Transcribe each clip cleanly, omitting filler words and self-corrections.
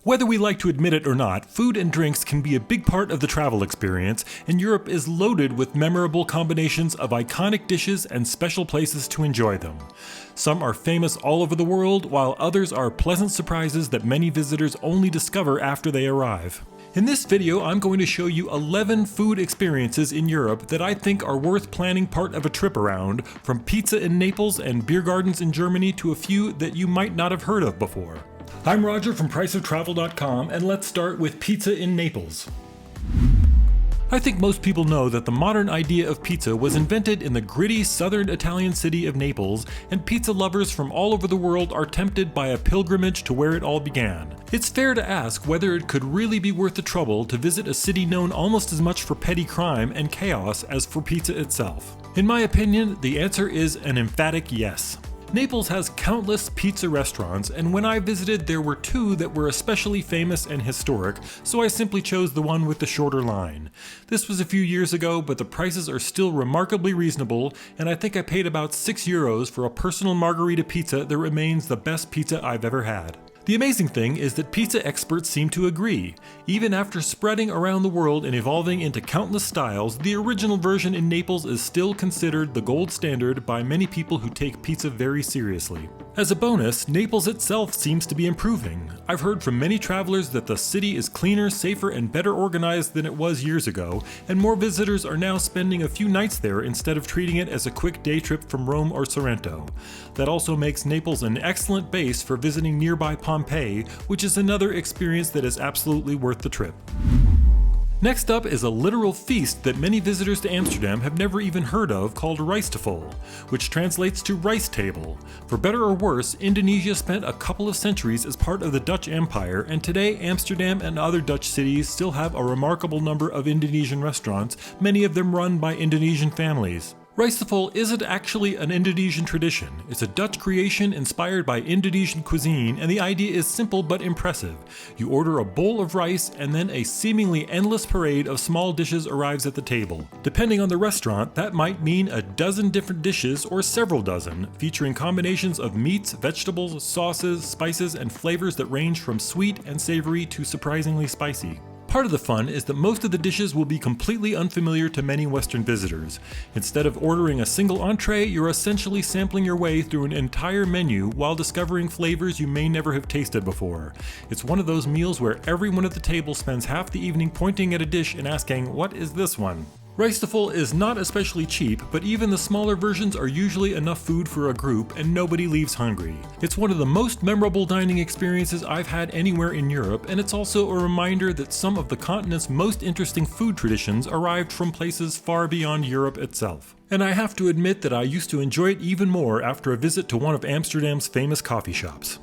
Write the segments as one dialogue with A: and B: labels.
A: Whether we like to admit it or not, food and drinks can be a big part of the travel experience, and Europe is loaded with memorable combinations of iconic dishes and special places to enjoy them. Some are famous all over the world, while others are pleasant surprises that many visitors only discover after they arrive. In this video, I'm going to show you 11 food experiences in Europe that I think are worth planning part of a trip around, from pizza in Naples and beer gardens in Germany to a few that you might not have heard of before. I'm Roger from priceoftravel.com, and let's start with pizza in Naples. I think most people know that the modern idea of pizza was invented in the gritty southern Italian city of Naples, and pizza lovers from all over the world are tempted by a pilgrimage to where it all began. It's fair to ask whether it could really be worth the trouble to visit a city known almost as much for petty crime and chaos as for pizza itself. In my opinion, the answer is an emphatic yes. Naples has countless pizza restaurants, and when I visited there were two that were especially famous and historic, so I simply chose the one with the shorter line. This was a few years ago, but the prices are still remarkably reasonable, and I think I paid about €6 for a personal margherita pizza that remains the best pizza I've ever had. The amazing thing is that pizza experts seem to agree. Even after spreading around the world and evolving into countless styles, the original version in Naples is still considered the gold standard by many people who take pizza very seriously. As a bonus, Naples itself seems to be improving. I've heard from many travelers that the city is cleaner, safer, and better organized than it was years ago, and more visitors are now spending a few nights there instead of treating it as a quick day trip from Rome or Sorrento. That also makes Naples an excellent base for visiting nearby Pompeii, which is another experience that is absolutely worth the trip. Next up is a literal feast that many visitors to Amsterdam have never even heard of, called Rijsttafel, which translates to rice table. For better or worse, Indonesia spent a couple of centuries as part of the Dutch Empire, and today Amsterdam and other Dutch cities still have a remarkable number of Indonesian restaurants, many of them run by Indonesian families. Rijsttafel isn't actually an Indonesian tradition. It's a Dutch creation inspired by Indonesian cuisine, and the idea is simple but impressive. You order a bowl of rice, and then a seemingly endless parade of small dishes arrives at the table. Depending on the restaurant, that might mean a dozen different dishes or several dozen, featuring combinations of meats, vegetables, sauces, spices, and flavors that range from sweet and savory to surprisingly spicy. Part of the fun is that most of the dishes will be completely unfamiliar to many Western visitors. Instead of ordering a single entree, you're essentially sampling your way through an entire menu while discovering flavors you may never have tasted before. It's one of those meals where everyone at the table spends half the evening pointing at a dish and asking, "What is this one?" Rijsttafel is not especially cheap, but even the smaller versions are usually enough food for a group, and nobody leaves hungry. It's one of the most memorable dining experiences I've had anywhere in Europe, and it's also a reminder that some of the continent's most interesting food traditions arrived from places far beyond Europe itself. And I have to admit that I used to enjoy it even more after a visit to one of Amsterdam's famous coffee shops.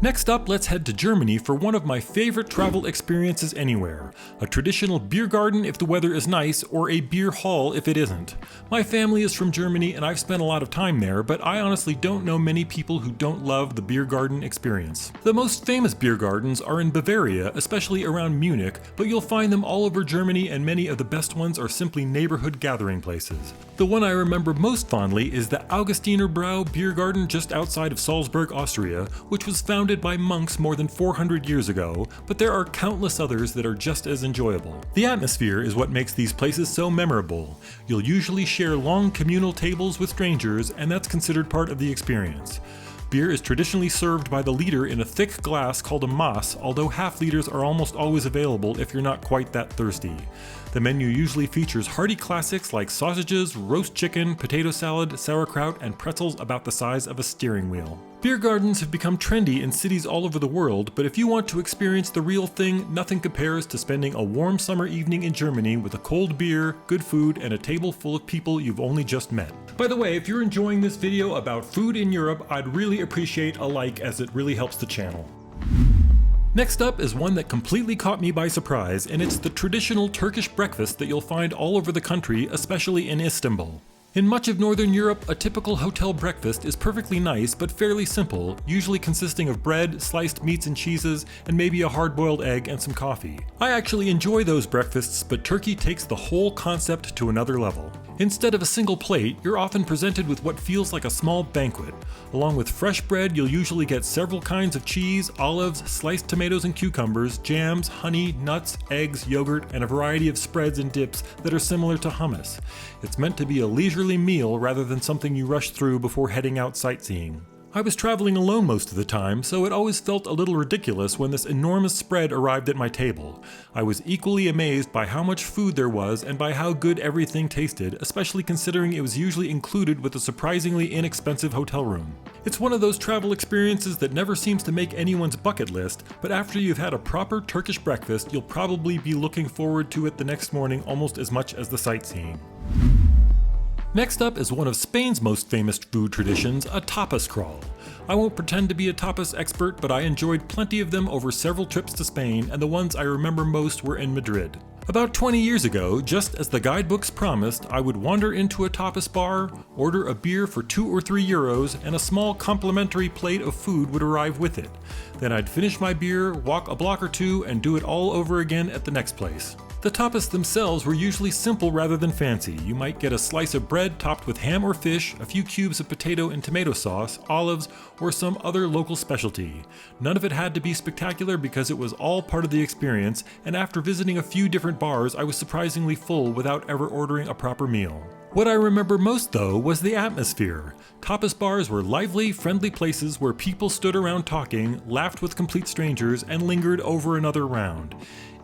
A: Next up, let's head to Germany for one of my favorite travel experiences anywhere. A traditional beer garden if the weather is nice, or a beer hall if it isn't. My family is from Germany and I've spent a lot of time there, but I honestly don't know many people who don't love the beer garden experience. The most famous beer gardens are in Bavaria, especially around Munich, but you'll find them all over Germany, and many of the best ones are simply neighborhood gathering places. The one I remember most fondly is the Augustiner Brau beer garden just outside of Salzburg, Austria, which was founded by monks more than 400 years ago, but there are countless others that are just as enjoyable. The atmosphere is what makes these places so memorable. You'll usually share long communal tables with strangers, and that's considered part of the experience. Beer is traditionally served by the liter in a thick glass called a Maß, although half liters are almost always available if you're not quite that thirsty. The menu usually features hearty classics like sausages, roast chicken, potato salad, sauerkraut, and pretzels about the size of a steering wheel. Beer gardens have become trendy in cities all over the world, but if you want to experience the real thing, nothing compares to spending a warm summer evening in Germany with a cold beer, good food, and a table full of people you've only just met. By the way, if you're enjoying this video about food in Europe, I'd really appreciate a like, as it really helps the channel. Next up is one that completely caught me by surprise, and it's the traditional Turkish breakfast that you'll find all over the country, especially in Istanbul. In much of Northern Europe, a typical hotel breakfast is perfectly nice but fairly simple, usually consisting of bread, sliced meats and cheeses, and maybe a hard-boiled egg and some coffee. I actually enjoy those breakfasts, but Turkey takes the whole concept to another level. Instead of a single plate, you're often presented with what feels like a small banquet. Along with fresh bread, you'll usually get several kinds of cheese, olives, sliced tomatoes and cucumbers, jams, honey, nuts, eggs, yogurt, and a variety of spreads and dips that are similar to hummus. It's meant to be a leisurely meal rather than something you rush through before heading out sightseeing. I was traveling alone most of the time, so it always felt a little ridiculous when this enormous spread arrived at my table. I was equally amazed by how much food there was and by how good everything tasted, especially considering it was usually included with a surprisingly inexpensive hotel room. It's one of those travel experiences that never seems to make anyone's bucket list, but after you've had a proper Turkish breakfast, you'll probably be looking forward to it the next morning almost as much as the sightseeing. Next up is one of Spain's most famous food traditions, a tapas crawl. I won't pretend to be a tapas expert, but I enjoyed plenty of them over several trips to Spain, and the ones I remember most were in Madrid. About 20 years ago, just as the guidebooks promised, I would wander into a tapas bar, order a beer for 2 or 3 euros, and a small complimentary plate of food would arrive with it. Then I'd finish my beer, walk a block or two, and do it all over again at the next place. The tapas themselves were usually simple rather than fancy. You might get a slice of bread topped with ham or fish, a few cubes of potato and tomato sauce, olives, or some other local specialty. None of it had to be spectacular because it was all part of the experience, and after visiting a few different bars, I was surprisingly full without ever ordering a proper meal. What I remember most, though, was the atmosphere. Tapas bars were lively, friendly places where people stood around talking, laughed with complete strangers, and lingered over another round.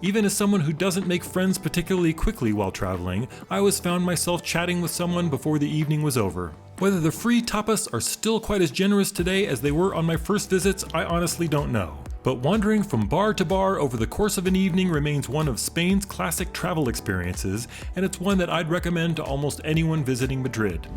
A: Even as someone who doesn't make friends particularly quickly while traveling, I always found myself chatting with someone before the evening was over. Whether the free tapas are still quite as generous today as they were on my first visits, I honestly don't know. But wandering from bar to bar over the course of an evening remains one of Spain's classic travel experiences, and it's one that I'd recommend to almost anyone visiting Madrid.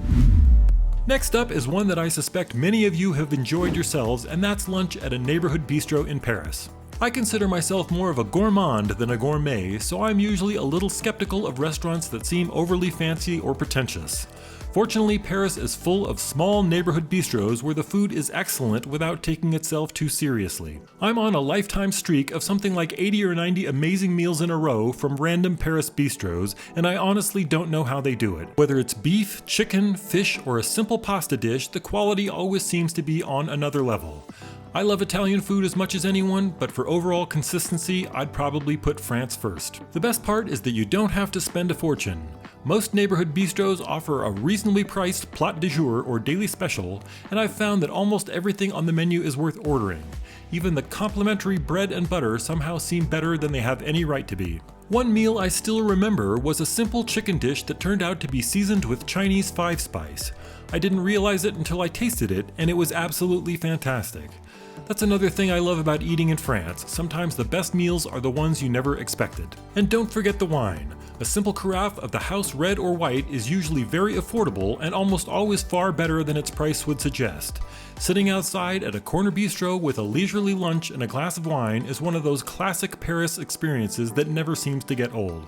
A: Next up is one that I suspect many of you have enjoyed yourselves, and that's lunch at a neighborhood bistro in Paris. I consider myself more of a gourmand than a gourmet, so I'm usually a little skeptical of restaurants that seem overly fancy or pretentious. Fortunately, Paris is full of small neighborhood bistros where the food is excellent without taking itself too seriously. I'm on a lifetime streak of something like 80 or 90 amazing meals in a row from random Paris bistros, and I honestly don't know how they do it. Whether it's beef, chicken, fish, or a simple pasta dish, the quality always seems to be on another level. I love Italian food as much as anyone, but for overall consistency, I'd probably put France first. The best part is that you don't have to spend a fortune. Most neighborhood bistros offer a reasonably priced plat du jour or daily special, and I've found that almost everything on the menu is worth ordering. Even the complimentary bread and butter somehow seem better than they have any right to be. One meal I still remember was a simple chicken dish that turned out to be seasoned with Chinese 5-spice. I didn't realize it until I tasted it, and it was absolutely fantastic. That's another thing I love about eating in France. Sometimes the best meals are the ones you never expected. And don't forget the wine. A simple carafe of the house red or white is usually very affordable and almost always far better than its price would suggest. Sitting outside at a corner bistro with a leisurely lunch and a glass of wine is one of those classic Paris experiences that never seems to get old.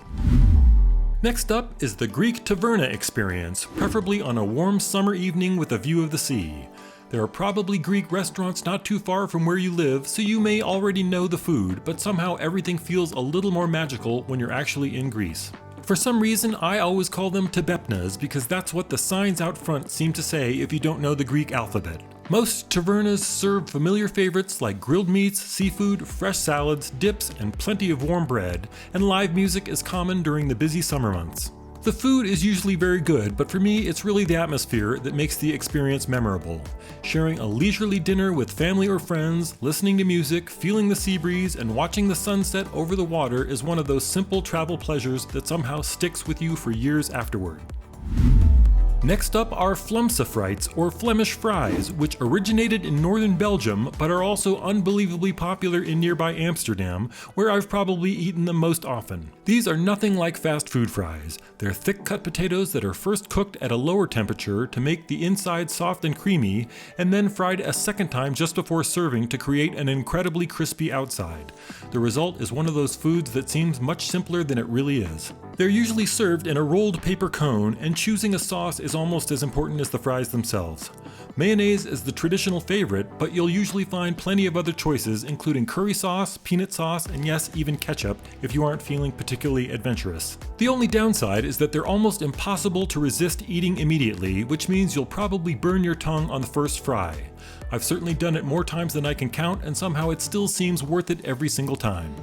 A: Next up is the Greek taverna experience, preferably on a warm summer evening with a view of the sea. There are probably Greek restaurants not too far from where you live, so you may already know the food, but somehow everything feels a little more magical when you're actually in Greece. For some reason, I always call them tavernas because that's what the signs out front seem to say if you don't know the Greek alphabet. Most tavernas serve familiar favorites like grilled meats, seafood, fresh salads, dips, and plenty of warm bread, and live music is common during the busy summer months. The food is usually very good, but for me it's really the atmosphere that makes the experience memorable. Sharing a leisurely dinner with family or friends, listening to music, feeling the sea breeze, and watching the sunset over the water is one of those simple travel pleasures that somehow sticks with you for years afterward. Next up are Vlaamse frites, or Flemish fries, which originated in northern Belgium but are also unbelievably popular in nearby Amsterdam, where I've probably eaten them most often. These are nothing like fast food fries. They're thick-cut potatoes that are first cooked at a lower temperature to make the inside soft and creamy, and then fried a second time just before serving to create an incredibly crispy outside. The result is one of those foods that seems much simpler than it really is. They're usually served in a rolled paper cone, and choosing a sauce is almost as important as the fries themselves. Mayonnaise is the traditional favorite, but you'll usually find plenty of other choices, including curry sauce, peanut sauce, and yes, even ketchup if you aren't feeling particularly adventurous. The only downside is that they're almost impossible to resist eating immediately, which means you'll probably burn your tongue on the first fry. I've certainly done it more times than I can count, and somehow it still seems worth it every single time.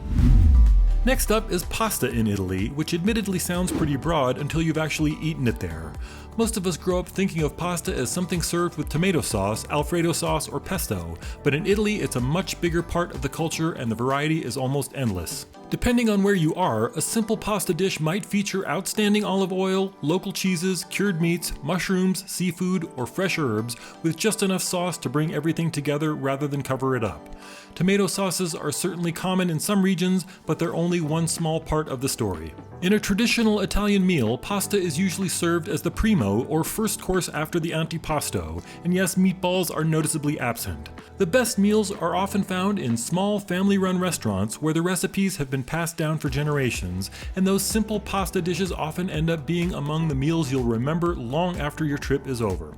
A: Next up is pasta in Italy, which admittedly sounds pretty broad until you've actually eaten it there. Most of us grow up thinking of pasta as something served with tomato sauce, Alfredo sauce, or pesto, but in Italy it's a much bigger part of the culture and the variety is almost endless. Depending on where you are, a simple pasta dish might feature outstanding olive oil, local cheeses, cured meats, mushrooms, seafood, or fresh herbs, with just enough sauce to bring everything together rather than cover it up. Tomato sauces are certainly common in some regions, but they're only one small part of the story. In a traditional Italian meal, pasta is usually served as the primo or first course after the antipasto, and yes, meatballs are noticeably absent. The best meals are often found in small family-run restaurants where the recipes have been passed down for generations, and those simple pasta dishes often end up being among the meals you'll remember long after your trip is over.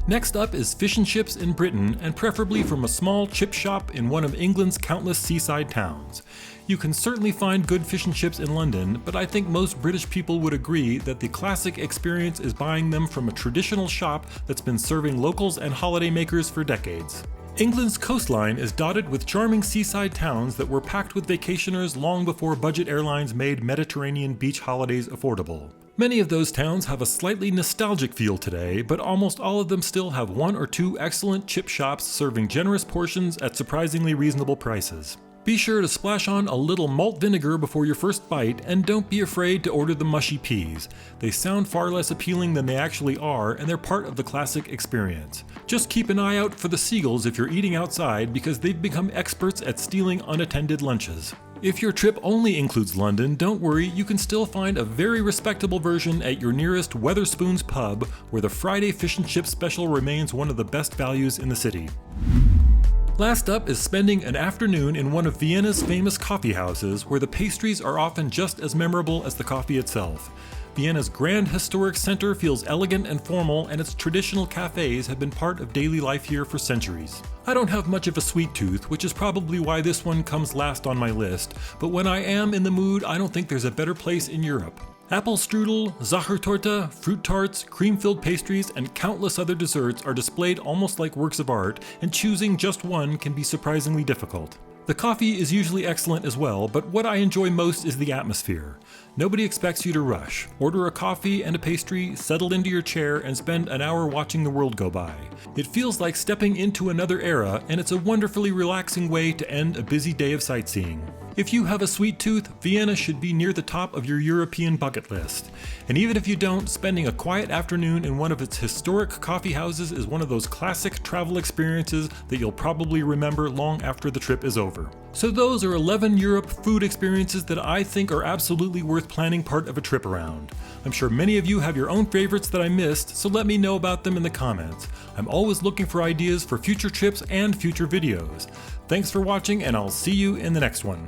A: Next up is fish and chips in Britain, and preferably from a small chip shop in one of England's countless seaside towns. You can certainly find good fish and chips in London, but I think most British people would agree that the classic experience is buying them from a traditional shop that's been serving locals and holidaymakers for decades. England's coastline is dotted with charming seaside towns that were packed with vacationers long before budget airlines made Mediterranean beach holidays affordable. Many of those towns have a slightly nostalgic feel today, but almost all of them still have one or two excellent chip shops serving generous portions at surprisingly reasonable prices. Be sure to splash on a little malt vinegar before your first bite, and don't be afraid to order the mushy peas. They sound far less appealing than they actually are, and they're part of the classic experience. Just keep an eye out for the seagulls if you're eating outside, because they've become experts at stealing unattended lunches. If your trip only includes London, don't worry, you can still find a very respectable version at your nearest Wetherspoons pub, where the Friday fish and chips special remains one of the best values in the city. Last up is spending an afternoon in one of Vienna's famous coffee houses, where the pastries are often just as memorable as the coffee itself. Vienna's grand historic center feels elegant and formal, and its traditional cafes have been part of daily life here for centuries. I don't have much of a sweet tooth, which is probably why this one comes last on my list, but when I am in the mood, I don't think there's a better place in Europe. Apple strudel, Sachertorte, fruit tarts, cream-filled pastries, and countless other desserts are displayed almost like works of art, and choosing just one can be surprisingly difficult. The coffee is usually excellent as well, but what I enjoy most is the atmosphere. Nobody expects you to rush. Order a coffee and a pastry, settle into your chair, and spend an hour watching the world go by. It feels like stepping into another era, and it's a wonderfully relaxing way to end a busy day of sightseeing. If you have a sweet tooth, Vienna should be near the top of your European bucket list. And even if you don't, spending a quiet afternoon in one of its historic coffee houses is one of those classic travel experiences that you'll probably remember long after the trip is over. So those are 11 Europe food experiences that I think are absolutely worth planning part of a trip around. I'm sure many of you have your own favorites that I missed, so let me know about them in the comments. I'm always looking for ideas for future trips and future videos. Thanks for watching, and I'll see you in the next one.